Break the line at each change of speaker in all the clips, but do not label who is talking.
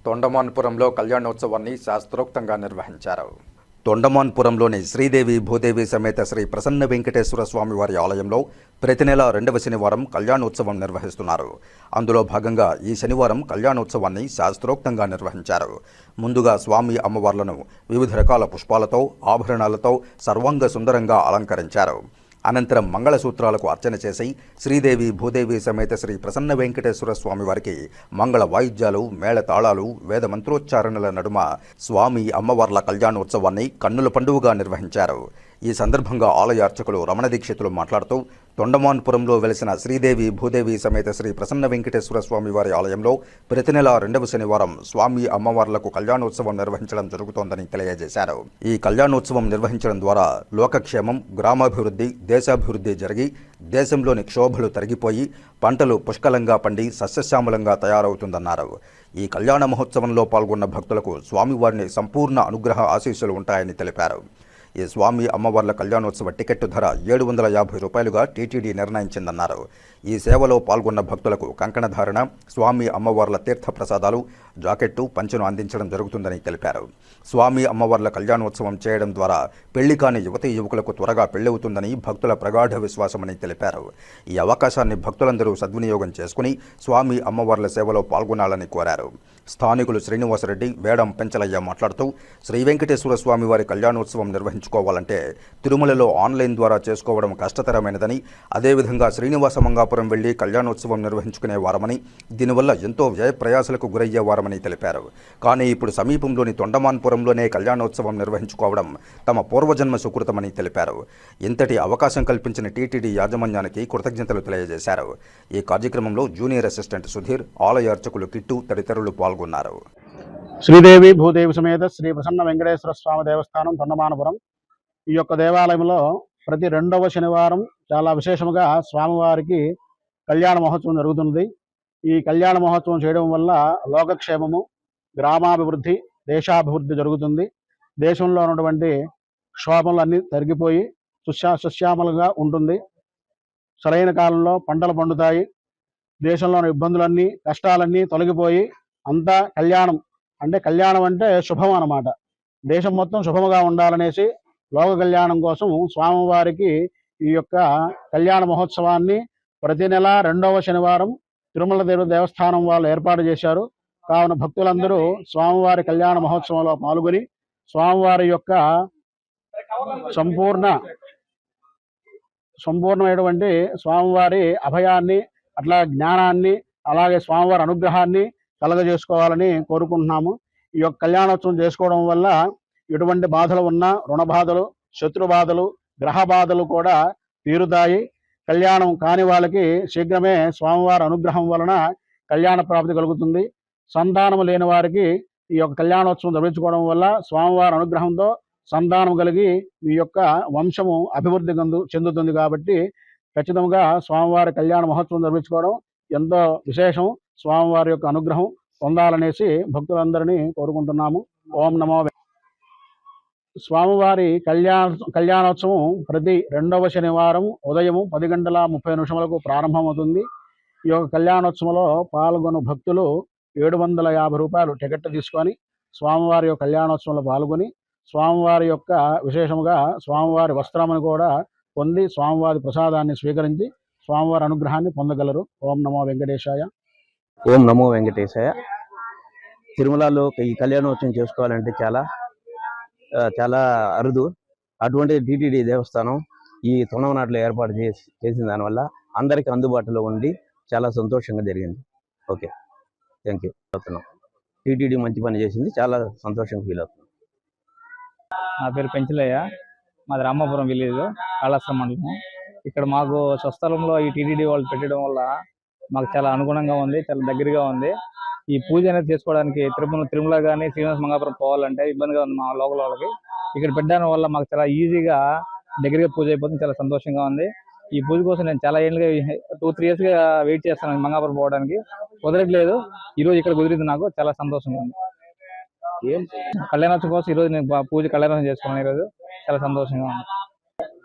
తొండమాన్పురంలో కళ్యాణోత్సవాన్ని శాస్త్రోక్తంగా నిర్వహించారు. తొండమాన్పురంలోని శ్రీదేవి భూదేవి సమేత శ్రీ ప్రసన్న వెంకటేశ్వర స్వామి వారి ఆలయంలో ప్రతి నెల 2వ శనివారం కళ్యాణోత్సవం నిర్వహిస్తున్నారు. అందులో భాగంగా ఈ శనివారం కళ్యాణోత్సవాన్ని శాస్త్రోక్తంగా నిర్వహించారు. ముందుగా స్వామి అమ్మవార్లను వివిధ రకాల పుష్పాలతో ఆభరణాలతో సర్వాంగ సుందరంగా అలంకరించారు. అనంతరం మంగళసూత్రాలకు అర్చన చేసి శ్రీదేవి భూదేవి సమేత శ్రీ ప్రసన్న వెంకటేశ్వర స్వామి వారికి మంగళ వాయిద్యాలు మేళతాళాలు వేద మంత్రోచ్చారణల నడుమ స్వామి అమ్మవార్ల కళ్యాణోత్సవాన్ని కన్నుల పండుగగా నిర్వహించారు. ఈ సందర్భంగా ఆలయ అర్చకులు రమణ దీక్షితులు మాట్లాడుతూ తొండమాన్పురంలో వెలిసిన శ్రీదేవి భూదేవి సమేత శ్రీ ప్రసన్న వెంకటేశ్వర స్వామి వారి ఆలయంలో ప్రతి నెల 2వ శనివారం స్వామి అమ్మవార్లకు కళ్యాణోత్సవం నిర్వహించడం జరుగుతోందని తెలియజేశారు. ఈ కళ్యాణోత్సవం నిర్వహించడం ద్వారా లోకక్షేమం, గ్రామాభివృద్ధి, దేశాభివృద్ధి జరిగి దేశంలోని క్షోభలు తరిగిపోయి పంటలు పుష్కలంగా పండి సస్యశ్యామలంగా తయారవుతుందన్నారు. ఈ కళ్యాణ మహోత్సవంలో పాల్గొన్న భక్తులకు స్వామివారిని సంపూర్ణ అనుగ్రహ ఆశీస్సులు ఉంటాయని తెలిపారు. ఈ స్వామి అమ్మవార్ల కళ్యాణోత్సవ టికెట్టు ధర 750 రూపాయలుగా టీటీడీ నిర్ణయించిందన్నారు. ఈ సేవలో పాల్గొన్న భక్తులకు కంకణధారణ, స్వామి అమ్మవార్ల తీర్థ ప్రసాదాలు, జాకెట్టు, పంచెను అందించడం జరుగుతుందని తెలిపారు. స్వామి అమ్మవార్ల కళ్యాణోత్సవం చేయడం ద్వారా పెళ్లి కాని యువతీ యువకులకు త్వరగా పెళ్లవుతుందని భక్తుల ప్రగాఢ విశ్వాసమని తెలిపారు. ఈ అవకాశాన్ని భక్తులందరూ సద్వినియోగం చేసుకుని స్వామి అమ్మవార్ల సేవలో పాల్గొనాలని కోరారు. స్థానికులు శ్రీనివాసరెడ్డి, వేడం పెంచలయ్య మాట్లాడుతూ శ్రీ వెంకటేశ్వర స్వామి వారి కళ్యాణోత్సవం నిర్వహించుకోవాలంటే తిరుమలలో ఆన్లైన్ ద్వారా చేసుకోవడం కష్టతరమైనదని, అదేవిధంగా శ్రీనివాస మంగాపురం వెళ్లి కళ్యాణోత్సవం నిర్వహించుకునే వారమని, దీనివల్ల ఎంతో వ్యయ ప్రయాసలకు గురయ్యేవారమని తెలిపారు. కానీ ఇప్పుడు సమీపంలోని తొండమాన్పురంలోనే కళ్యాణోత్సవం నిర్వహించుకోవడం తమ పూర్వజన్మ సుకృతమని తెలిపారు. ఇంతటి అవకాశం కల్పించిన టీటీడీ యాజమాన్యానికి కృతజ్ఞతలు తెలియజేశారు. ఈ కార్యక్రమంలో జూనియర్ అసిస్టెంట్ సుధీర్, ఆలయ అర్చకులు కిట్టు తదితరులు పాల్గొన్నారు.
శ్రీదేవి భూదేవి సమేత శ్రీ ప్రసన్న వెంకటేశ్వర స్వామి దేవస్థానం తొండమానపురం. ఈ యొక్క దేవాలయంలో ప్రతి 2వ శనివారం చాలా విశేషముగా స్వామివారికి కళ్యాణ మహోత్సవం జరుగుతుంది. ఈ కళ్యాణ మహోత్సవం చేయడం వల్ల లోకక్షేమము, గ్రామాభివృద్ధి, దేశాభివృద్ధి జరుగుతుంది. దేశంలో ఉన్నటువంటి క్షోభలన్నీ తరిగిపోయి సుశ్యామలంగా ఉంటుంది. సరైన కాలంలో పంటలు పండుతాయి. దేశంలోని ఇబ్బందులన్నీ, కష్టాలన్నీ తొలగిపోయి అంతా కళ్యాణం అంటే కళ్యాణం అంటే శుభం అన్నమాట. దేశం మొత్తం శుభముగా ఉండాలనేసి లోక కళ్యాణం కోసం స్వామివారికి ఈ యొక్క కళ్యాణ మహోత్సవాన్ని ప్రతి నెల 2వ శనివారం తిరుమల దేవస్థానం వాళ్ళు ఏర్పాటు చేశారు. కావున భక్తులందరూ స్వామివారి కళ్యాణ మహోత్సవంలో పాల్గొని స్వామివారి యొక్క సంపూర్ణమైనటువంటి స్వామివారి అభయాన్ని, అట్లా జ్ఞానాన్ని, అలాగే స్వామివారి అనుగ్రహాన్ని కలగజేసుకోవాలని కోరుకుంటున్నాము. ఈ యొక్క కళ్యాణోత్సవం చేసుకోవడం వల్ల ఎటువంటి బాధలు ఉన్నా, రుణ బాధలు, శత్రు బాధలు, గ్రహ బాధలు కూడా తీరుతాయి. కళ్యాణం కాని వాళ్ళకి శీఘ్రమే స్వామివారి అనుగ్రహం వలన కళ్యాణ ప్రాప్తి కలుగుతుంది. సంతానం లేని వారికి ఈ యొక్క కళ్యాణోత్సవం జరిపించుకోవడం వల్ల స్వామివారి అనుగ్రహంతో సంతానం కలిగి ఈ యొక్క వంశము అభివృద్ధి చెందుతుంది. కాబట్టి ఖచ్చితంగా స్వామివారి కళ్యాణ మహోత్సవం జరిపించుకోవడం ఎంతో విశేషం. స్వామివారి యొక్క అనుగ్రహం పొందాలనేసి భక్తులందరినీ కోరుకుంటున్నాము. ఓం నమో. స్వామివారి కళ్యాణోత్సవం ప్రతి 2వ శనివారం ఉదయం 10:30 ప్రారంభమవుతుంది. ఈ యొక్క కళ్యాణోత్సవంలో పాల్గొన్న భక్తులు 750 రూపాయలు టికెట్ తీసుకొని స్వామివారి యొక్క కళ్యాణోత్సవంలో పాల్గొని స్వామివారి యొక్క విశేషముగా స్వామివారి వస్త్రమును కూడా పొంది స్వామివారి ప్రసాదాన్ని స్వీకరించి స్వామివారి అనుగ్రహాన్ని పొందగలరు. ఓం నమో వెంకటేశాయ.
ఓం నమో వెంకటేశాయ. తిరుమలలో ఈ కళ్యాణోత్సవం చేసుకోవాలంటే చాలా అరుదు. అటువంటి టీటీడీ దేవస్థానం ఈ తొండమనాటలో ఏర్పాటు చేసిన దానివల్ల అందరికీ అందుబాటులో ఉండి చాలా సంతోషంగా జరిగింది. Okay, thank you. టీటీడీ మంచి పని చేసింది, చాలా సంతోషంగా ఫీల్ అవుతున్నాం.
నా పేరు పెంచలయ్య, మాది రామాపురం విలేజ్, కాళాస్త్రం మండలం. ఇక్కడ మాకు స్వస్థలంలో ఈ టీటీడీ వాళ్ళు పెట్టడం వల్ల మాకు చాలా అనుగుణంగా ఉంది, చాలా దగ్గరగా ఉంది. ఈ పూజ అనేది చేసుకోవడానికి తిరుమల కానీ శ్రీనివాస మంగాపురం పోవాలంటే ఇబ్బందిగా ఉంది మా లోకల్ వాళ్ళకి. ఇక్కడ పెట్టడం వల్ల మాకు చాలా ఈజీగా దగ్గరగా పూజ అయిపోతుంది, చాలా సంతోషంగా ఉంది. ఈ పూజ కోసం నేను చాలా ఏళ్ళుగా 2-3 years వెయిట్ చేస్తాను మంగాపురం పోవడానికి, కుదరట్లేదు. ఈరోజు ఇక్కడ కుదిరింది, నాకు చాలా సంతోషంగా ఉంది. కళ్యాణోత్సవం కోసం ఈరోజు నేను కళ్యాణోత్సవం చేసుకున్నాను. ఈరోజు చాలా సంతోషంగా ఉంది.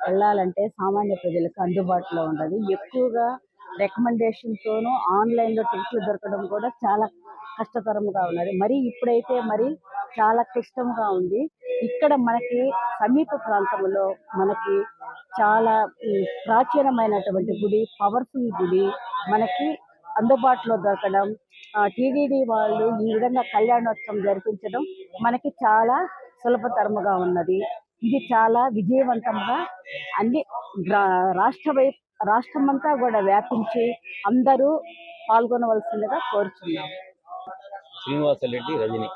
వెళ్ళాలంటే సామాన్య ప్రజలకు అందుబాటులో ఉండదు. ఎక్కువగా రికమెండేషన్ తోనూ ఆన్లైన్ లో టికెట్లు దొరకడం కూడా చాలా కష్టతరముగా ఉన్నది. మరి ఇప్పుడైతే మరి చాలా క్లిష్టంగా ఉంది. ఇక్కడ మనకి సమీప ప్రాంతంలో మనకి చాలా ప్రాచీనమైనటువంటి గుడి, పవర్ఫుల్ గుడి మనకి అందుబాటులో దొరకడం, టీటీడీ వాళ్ళు ఈ విధంగా కళ్యాణోత్సవం జరిపించడం మనకి చాలా సులభతరముగా ఉన్నది. ఇది చాలా విజయవంతంగా అన్ని రాష్ట్రమంతా కూడా వ్యాపించి అందరూ పాల్గొనవలసిందిగా కోరుచున్నాము.
శ్రీనివాసరెడ్డి రజని.